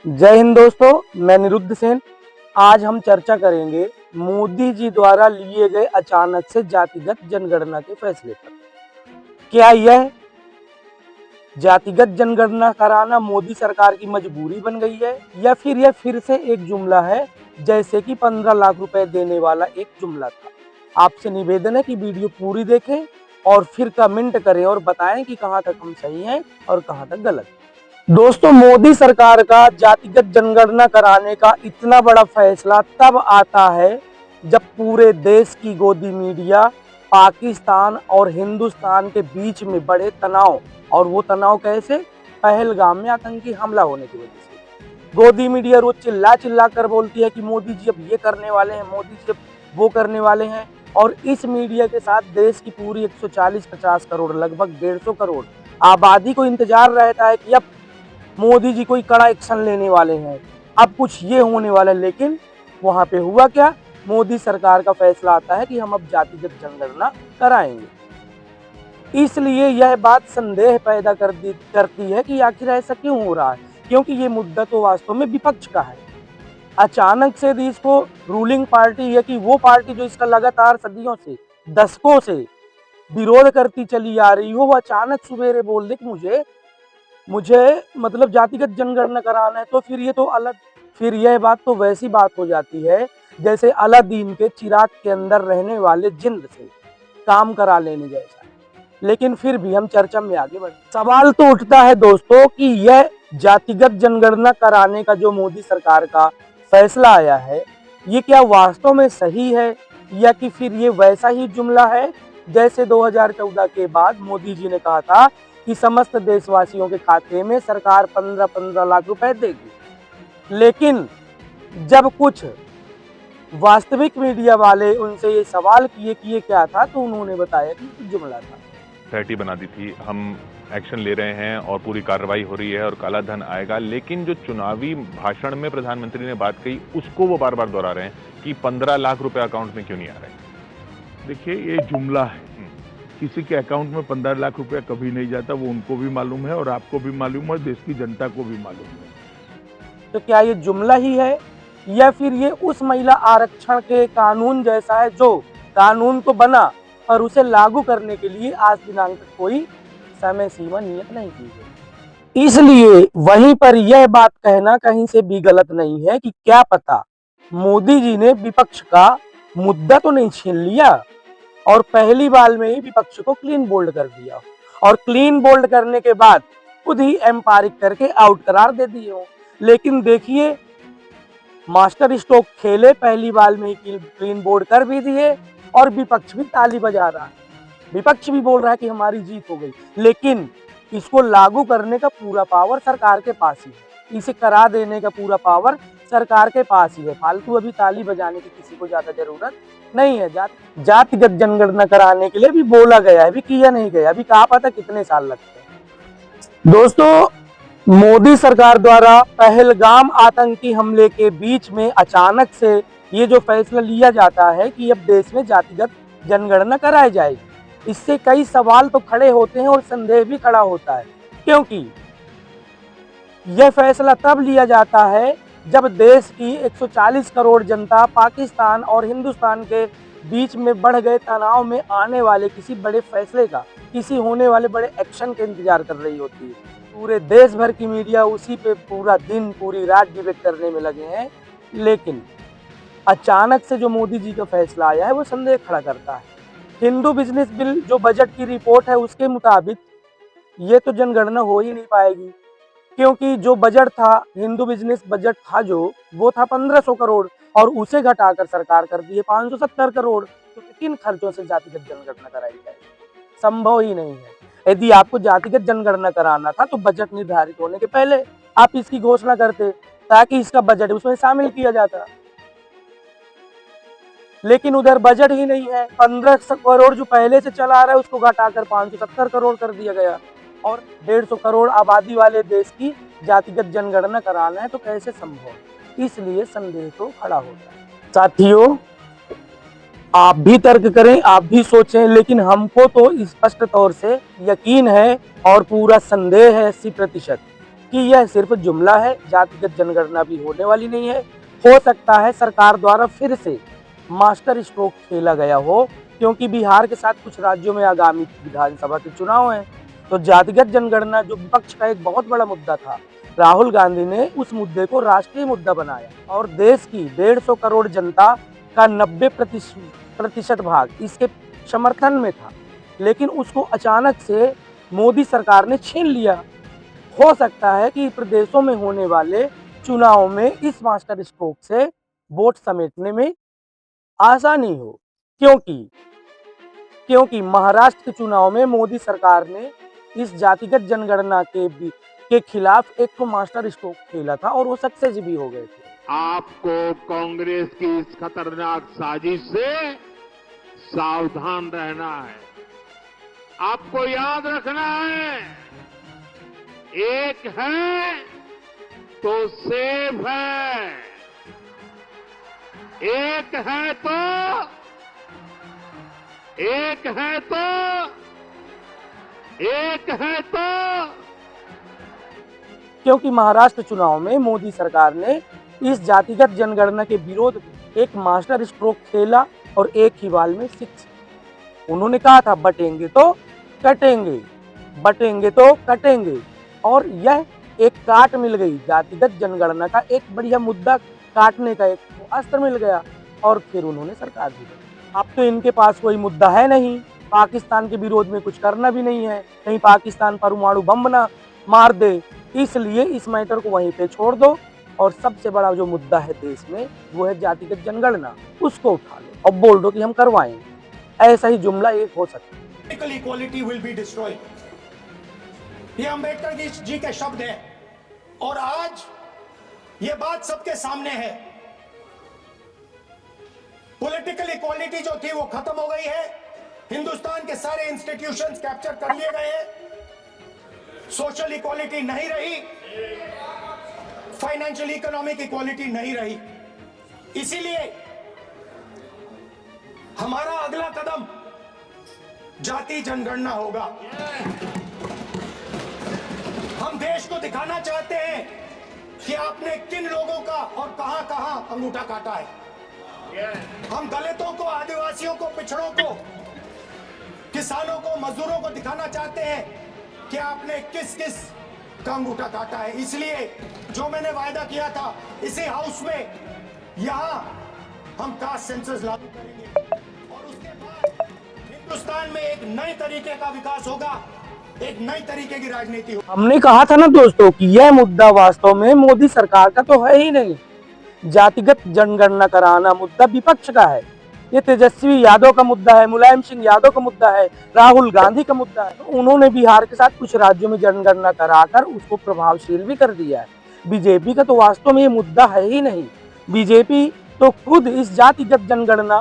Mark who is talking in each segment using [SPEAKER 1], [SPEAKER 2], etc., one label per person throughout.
[SPEAKER 1] जय हिंद दोस्तों, मैं निरुद्ध सेन। आज हम चर्चा करेंगे मोदी जी द्वारा लिए गए अचानक से जातिगत जनगणना के फैसले पर। क्या यह जातिगत जनगणना कराना मोदी सरकार की मजबूरी बन गई है या फिर यह फिर से एक जुमला है, जैसे कि 15 लाख रुपए देने वाला एक जुमला था। आपसे निवेदन है कि वीडियो पूरी देखें और फिर कमेंट करें और बताएं कि कहां तक हम सही हैं और कहां तक गलत। दोस्तों, मोदी सरकार का जातिगत जनगणना कराने का इतना बड़ा फैसला तब आता है जब पूरे देश की गोदी मीडिया पाकिस्तान और हिंदुस्तान के बीच में बड़े तनाव, और वो तनाव कैसे? पहलगाम में आतंकी हमला होने की वजह से गोदी मीडिया रोज चिल्ला चिल्ला कर बोलती है कि मोदी जी अब ये करने वाले हैं, मोदी जी अब वो करने वाले हैं। और इस मीडिया के साथ देश की पूरी 140-50 करोड़, लगभग 150 करोड़ आबादी को इंतजार रहता है कि अब मोदी जी कोई कड़ा एक्शन लेने वाले हैं, अब कुछ ये होने वाला है। लेकिन वहां पे हुआ क्या? मोदी सरकार का फैसला आता है कि हम अब जातिगत जनगणना कराएंगे। इसलिए यह बात संदेह पैदा करती है कि आखिर ऐसा क्यों हो रहा है, क्योंकि ये मुद्दा तो वास्तव में विपक्ष का है। अचानक से इसको रूलिंग पार्टी है कि वो पार्टी जो इसका लगातार सदियों से, दशकों से विरोध करती चली आ रही हो, वो अचानक सवेरे बोल दे कि मुझे मतलब जातिगत जनगणना कराना है। तो फिर ये तो फिर यह बात तो वैसी बात हो जाती है जैसे अलादीन के चिराग के अंदर रहने वाले जिंद से काम करा लेने जैसा। लेकिन फिर भी हम चर्चा में आगे बढ़े। सवाल तो उठता है दोस्तों कि यह जातिगत जनगणना कराने का जो मोदी सरकार का फैसला आया है, ये क्या वास्तव में सही है या कि फिर ये वैसा ही जुमला है जैसे 2014 के बाद मोदी जी ने कहा था कि समस्त देशवासियों के खाते में सरकार 15-15 लाख रुपए देगी। लेकिन जब कुछ वास्तविक मीडिया वाले उनसे ये सवाल किए कि ये क्या था, तो उन्होंने बताया कि जुमला था।
[SPEAKER 2] सोसाइटी बना दी थी, हम एक्शन ले रहे हैं और पूरी कार्रवाई हो रही है और काला धन आएगा। लेकिन जो चुनावी भाषण में प्रधानमंत्री ने बात कही, उसको वो बार बार दोहरा रहे हैं कि 15 लाख रुपए अकाउंट में क्यों नहीं आ रहे।
[SPEAKER 3] देखिए, ये जुमला है। किसी के अकाउंट में 15 लाख रुपया कभी नहीं जाता, वो उनको भी मालूम है और आपको भी मालूम है और देश की जनता को भी मालूम है।
[SPEAKER 1] तो क्या ये जुमला ही है या फिर ये उस महिला आरक्षण के कानून जैसा है जो कानून तो बना और उसे लागू करने के लिए आज दिनांक तक कोई समय सीमा नियत नहीं की गई। इसलिए वहीं पर यह बात कहना कहीं से भी गलत नहीं है कि क्या पता मोदी जी ने विपक्ष का मुद्दा तो नहीं छीन लिया और पहली बार में ही विपक्ष को क्लीन बोल्ड कर दिया, और क्लीन बोल्ड करने के बाद खुद ही एम्पारिक करके आउट करार दे दिए हो। लेकिन देखिए, मास्टर स्ट्रोक खेले, पहली बार में ही क्लीन बोल्ड कर भी दिए और विपक्ष भी ताली बजा रहा है। विपक्ष भी बोल रहा है कि हमारी जीत हो गई, लेकिन इसको लागू करने का पूरा पावर सरकार के पास ही है, इसे करा देने का पूरा पावर सरकार के पास ही है। फालतू अभी ताली बजाने की किसी को ज्यादा जरूरत नहीं है। जातिगत जनगणना कराने के लिए भी बोला गया है, अभी किया नहीं गया, अभी कहा पता कितने साल लगते हैं। दोस्तों, मोदी सरकार द्वारा पहलगाम आतंकी हमले के बीच में अचानक से ये जो फैसला लिया जाता है कि अब देश में जातिगत जनगणना कराई जाएगी, इससे कई सवाल तो खड़े होते हैं और संदेह भी खड़ा होता है, क्योंकि यह फैसला तब लिया जाता है जब देश की 140 करोड़ जनता पाकिस्तान और हिंदुस्तान के बीच में बढ़ गए तनाव में आने वाले किसी बड़े फैसले का, किसी होने वाले बड़े एक्शन का इंतजार कर रही होती है। पूरे देश भर की मीडिया उसी पे पूरा दिन पूरी रात डिबेट करने में लगे हैं। लेकिन अचानक से जो मोदी जी का फैसला आया है वो संदेह खड़ा करता है। हिंदू बिजनेस बिल जो बजट की रिपोर्ट है उसके मुताबिक ये तो जनगणना हो ही नहीं पाएगी, क्योंकि जो बजट था, हिंदू बिजनेस बजट था जो, वो था 1500 करोड़ और उसे घटाकर सरकार कर दी है 570 करोड़। तो किन खर्चों से जातिगत जनगणना कराई जाएगी? संभव ही नहीं है। यदि आपको जातिगत जनगणना कराना था तो बजट निर्धारित होने के पहले आप इसकी घोषणा करते ताकि इसका बजट उसमें शामिल किया जाता। लेकिन उधर बजट ही नहीं है। 1500 करोड़ जो पहले से चला आ रहा है उसको घटाकर 570 करोड़ कर दिया गया, और 150 करोड़ आबादी वाले देश की जातिगत जनगणना कराना है तो कैसे संभव? इसलिए संदेह तो खड़ा होता है। साथियों, आप भी तर्क करें, आप भी सोचें, लेकिन हमको तो स्पष्ट तौर से यकीन है और पूरा संदेह है 80% कि यह सिर्फ जुमला है, जातिगत जनगणना भी होने वाली नहीं है। हो सकता है सरकार द्वारा फिर से मास्टर स्ट्रोक खेला गया हो, क्योंकि बिहार के साथ कुछ राज्यों में आगामी विधानसभा के चुनाव हैं। तो जातिगत जनगणना जो विपक्ष का एक बहुत बड़ा मुद्दा था, राहुल गांधी ने उस मुद्दे को राष्ट्रीय मुद्दा बनाया और देश की 150 करोड़ जनता का 90% भाग इसके समर्थन में था, लेकिन उसको अचानक से मोदी सरकार ने छीन लिया। हो सकता है कि प्रदेशों में होने वाले चुनाव में इस मास्टर स्ट्रोक से वोट समेटने में आसानी हो, क्योंकि महाराष्ट्र के चुनाव में मोदी सरकार ने इस जातिगत जनगणना के खिलाफ एक तो मास्टर स्ट्रोक खेला था और वो सक्सेस भी हो गए थे।
[SPEAKER 4] आपको कांग्रेस की इस खतरनाक साजिश से सावधान रहना है। आपको याद रखना है, एक है तो सेफ है, एक है तो
[SPEAKER 1] क्योंकि महाराष्ट्र चुनाव में मोदी सरकार ने इस जातिगत जनगणना के विरोध में एक मास्टर स्ट्रोक खेला और एक ही बाल में 6। उन्होंने कहा था बटेंगे तो कटेंगे, बटेंगे तो कटेंगे, और यह एक काट मिल गई। जातिगत जनगणना का एक बढ़िया मुद्दा काटने का एक अस्त्र मिल गया और फिर उन्होंने सरकार दी। अब तो इनके पास कोई मुद्दा है नहीं, पाकिस्तान के विरोध में कुछ करना भी नहीं है, कहीं पाकिस्तान परमाणु बम ना मार दे, इसलिए इस मैटर को वहीं पे छोड़ दो और सबसे बड़ा जो मुद्दा है देश में वो है जातिगत जनगणना, उसको उठा लो और बोल दो कि हम करवाएंगे। ऐसा ही जुमला एक हो सकता है।
[SPEAKER 5] Political equality will be destroyed. ये अंबेडकर जी के शब्द हैं और आज ये बात सबके सामने है। पॉलिटिकल इक्वालिटी जो थी वो खत्म हो गई है। हिंदुस्तान के सारे इंस्टीट्यूशंस कैप्चर कर लिए गए हैं। सोशल इक्वालिटी नहीं रही, फाइनेंशियल इकोनॉमिक इक्वालिटी नहीं रही। इसीलिए हमारा अगला कदम जाति जनगणना होगा। हम देश को दिखाना चाहते हैं कि आपने किन लोगों का और कहां-कहां अंगूठा काटा है। हम दलितों को, आदिवासियों को, पिछड़ों को, किसानों को, मजदूरों को दिखाना चाहते हैं कि आपने किस किस का अंगूठा काटा है। इसलिए जो मैंने वायदा किया था, इसी हाउस में यहां हम कास्ट सेंसस लागू करेंगे और उसके बाद हिंदुस्तान में एक नए तरीके का विकास होगा, एक नई तरीके की राजनीति होगी।
[SPEAKER 1] हमने कहा था ना दोस्तों कि यह मुद्दा वास्तव में मोदी सरकार का तो है ही नहीं। जातिगत जनगणना कराना मुद्दा विपक्ष का है, ये तेजस्वी यादव का मुद्दा है, मुलायम सिंह यादव का मुद्दा है, राहुल गांधी का मुद्दा है। तो उन्होंने बिहार के साथ कुछ राज्यों में जनगणना कराकर उसको प्रभावशील भी कर दिया है। बीजेपी का तो वास्तव में ये मुद्दा है ही नहीं। बीजेपी तो खुद इस जातिगत जनगणना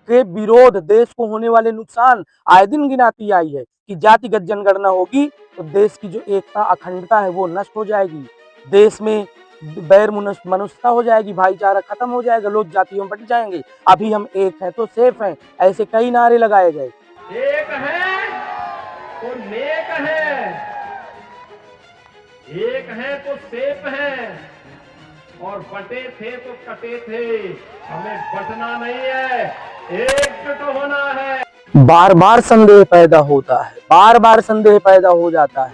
[SPEAKER 1] के विरोध, देश को होने वाले नुकसान आए दिन गिनाती आई है कि जातिगत जनगणना होगी तो देश की जो एकता, अखंडता है वो नष्ट हो जाएगी, देश में बैर मनुष्यता हो जाएगी, भाईचारा खत्म हो जाएगा, लोग जातियों में बट जाएंगे। अभी हम एक हैं तो सेफ हैं, ऐसे कई नारे लगाए गए।
[SPEAKER 6] एक है तो नेक है, एक है तो सेफ है, और बटे थे तो कटे थे। हमें बटना नहीं है, एकजुट होना है।
[SPEAKER 1] बार बार संदेह पैदा होता है, बार बार संदेह पैदा हो जाता है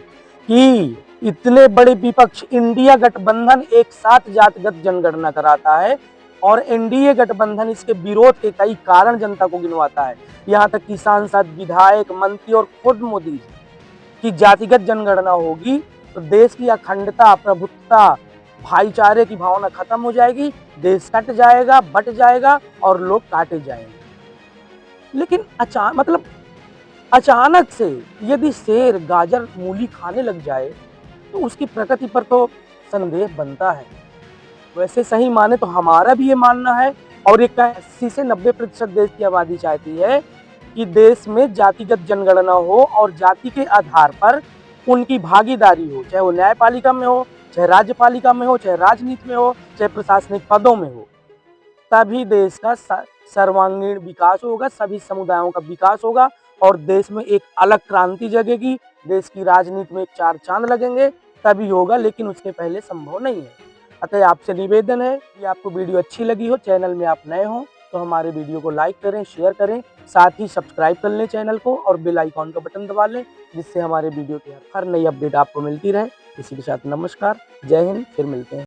[SPEAKER 1] कि इतने बड़े विपक्ष इंडिया गठबंधन एक साथ जातिगत जनगणना कराता है और एनडीए गठबंधन इसके विरोध के कई कारण जनता को गिनवाता है। यहाँ तक कि सांसद, विधायक, मंत्री और खुद मोदी की जातिगत जनगणना होगी तो देश की अखंडता, प्रभुत्ता, भाईचारे की भावना खत्म हो जाएगी, देश कट जाएगा, बट जाएगा और लोग काटे जाएंगे। लेकिन अचानक से यदि शेर गाजर मूली खाने लग जाए तो उसकी प्रकृति पर तो संदेह बनता है। वैसे सही माने तो हमारा भी ये मानना है और एक 80 से 90% देश की आबादी चाहती है कि देश में जातिगत जनगणना हो और जाति के आधार पर उनकी भागीदारी हो, चाहे वो न्यायपालिका में हो, चाहे राज्यपालिका में हो, चाहे राजनीति में हो, चाहे प्रशासनिक पदों में हो। तभी देश का सर्वांगीण विकास होगा, सभी समुदायों का विकास होगा और देश में एक अलग क्रांति जगेगी, देश की राजनीति में एक चार चांद लगेंगे। सकता भी होगा, लेकिन उसके पहले संभव नहीं है। अतः आपसे निवेदन है कि आपको वीडियो अच्छी लगी हो, चैनल में आप नए हो तो हमारे वीडियो को लाइक करें, शेयर करें, साथ ही सब्सक्राइब कर लें चैनल को और बेल आइकॉन का बटन दबा लें, जिससे हमारे वीडियो की हर नई अपडेट आपको मिलती रहे। इसी के साथ नमस्कार, जय हिंद, फिर मिलते हैं।